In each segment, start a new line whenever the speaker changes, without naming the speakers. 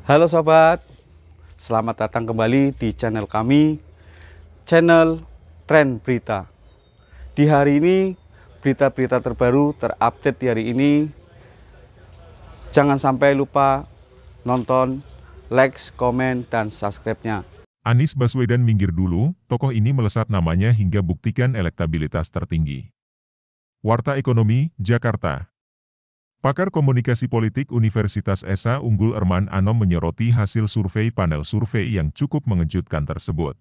Halo sobat, selamat datang kembali di channel kami, channel Tren Berita. Di hari ini, berita-berita terbaru terupdate di hari ini. Jangan sampai lupa nonton, like, komen, dan subscribe-nya.
Anies Baswedan minggir dulu, tokoh ini melesat namanya hingga buktikan elektabilitas tertinggi. Warta Ekonomi, Jakarta. Pakar Komunikasi Politik Universitas Esa Unggul Erman Anom menyoroti hasil survei panel survei yang cukup mengejutkan tersebut.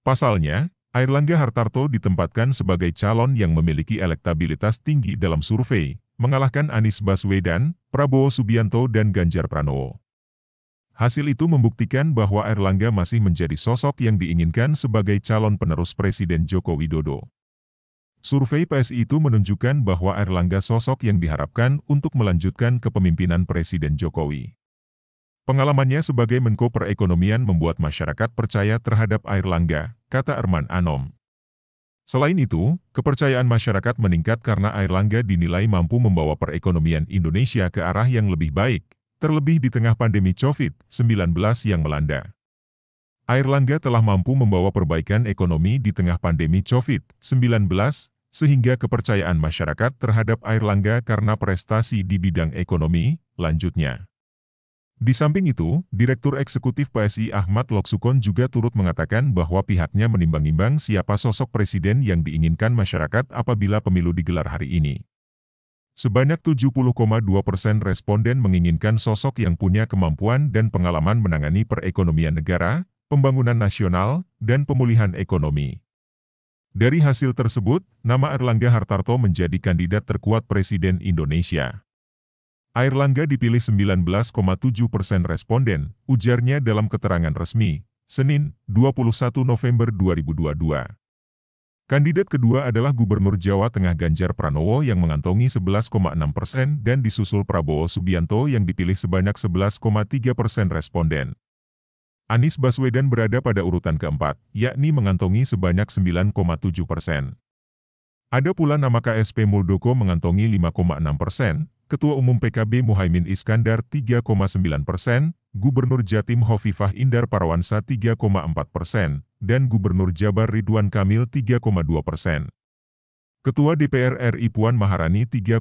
Pasalnya, Airlangga Hartarto ditempatkan sebagai calon yang memiliki elektabilitas tinggi dalam survei, mengalahkan Anies Baswedan, Prabowo Subianto dan Ganjar Pranowo. Hasil itu membuktikan bahwa Airlangga masih menjadi sosok yang diinginkan sebagai calon penerus Presiden Joko Widodo. Survei PSI itu menunjukkan bahwa Airlangga sosok yang diharapkan untuk melanjutkan kepemimpinan Presiden Jokowi. Pengalamannya sebagai Menko Perekonomian membuat masyarakat percaya terhadap Airlangga, kata Erman Anom. Selain itu, kepercayaan masyarakat meningkat karena Airlangga dinilai mampu membawa perekonomian Indonesia ke arah yang lebih baik, terlebih di tengah pandemi COVID-19 yang melanda. Airlangga telah mampu membawa perbaikan ekonomi di tengah pandemi COVID-19, sehingga kepercayaan masyarakat terhadap Airlangga karena prestasi di bidang ekonomi, lanjutnya. Di samping itu, Direktur Eksekutif PSI Ahmad Loksukon juga turut mengatakan bahwa pihaknya menimbang-nimbang siapa sosok presiden yang diinginkan masyarakat apabila pemilu digelar hari ini. Sebanyak 70,2% responden menginginkan sosok yang punya kemampuan dan pengalaman menangani perekonomian negara, pembangunan nasional, dan pemulihan ekonomi. Dari hasil tersebut, nama Airlangga Hartarto menjadi kandidat terkuat Presiden Indonesia. Airlangga dipilih 19,7% responden, ujarnya dalam keterangan resmi, Senin, 21 November 2022. Kandidat kedua adalah Gubernur Jawa Tengah Ganjar Pranowo yang mengantongi 11,6% dan disusul Prabowo Subianto yang dipilih sebanyak 11,3% responden. Anies Baswedan berada pada urutan keempat, yakni mengantongi sebanyak 9,7%. Ada pula nama KSP Muldoko mengantongi 5,6%, Ketua Umum PKB Muhaimin Iskandar 3,9%, Gubernur Jatim Hovifah Indar Parawansa 3,4%, dan Gubernur Jabar Ridwan Kamil 3,2%. Ketua DPR RI Puan Maharani 3,1%,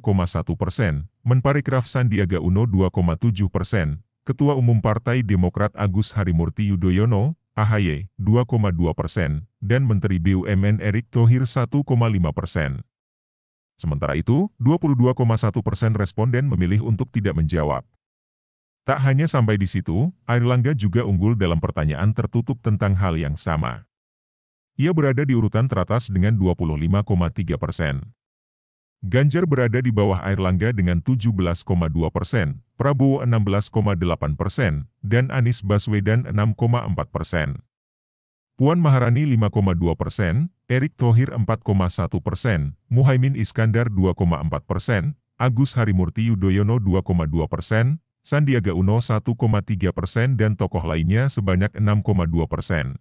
Menparekraf Sandiaga Uno 2,7%, Ketua Umum Partai Demokrat Agus Harimurti Yudhoyono, AHY, 2,2%, dan Menteri BUMN Erick Thohir 1,5%. Sementara itu, 22,1% responden memilih untuk tidak menjawab. Tak hanya sampai di situ, Airlangga juga unggul dalam pertanyaan tertutup tentang hal yang sama. Ia berada di urutan teratas dengan 25,3%. Ganjar berada di bawah Airlangga dengan 17,2%, Prabowo 16,8%, dan Anies Baswedan 6,4%. Puan Maharani 5,2%, Erick Thohir 4,1%, Muhaimin Iskandar 2,4%, Agus Harimurti Yudhoyono 2,2%, Sandiaga Uno 1,3% dan tokoh lainnya sebanyak 6,2%.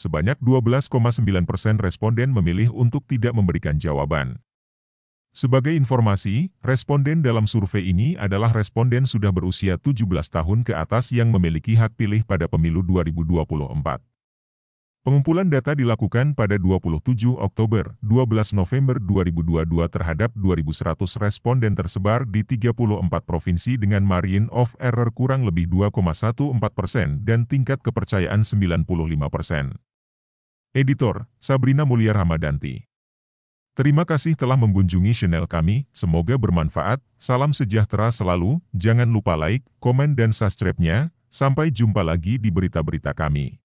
Sebanyak 12,9% responden memilih untuk tidak memberikan jawaban. Sebagai informasi, responden dalam survei ini adalah responden sudah berusia 17 tahun ke atas yang memiliki hak pilih pada pemilu 2024. Pengumpulan data dilakukan pada 27 Oktober, 12 November 2022 terhadap 2.100 responden tersebar di 34 provinsi dengan margin of error kurang lebih 2,14% dan tingkat kepercayaan 95%. Editor, Sabrina Mulia Ramadanti. Terima kasih telah mengunjungi channel kami, semoga bermanfaat, salam sejahtera selalu, jangan lupa like, komen dan subscribe-nya, sampai jumpa lagi di berita-berita kami.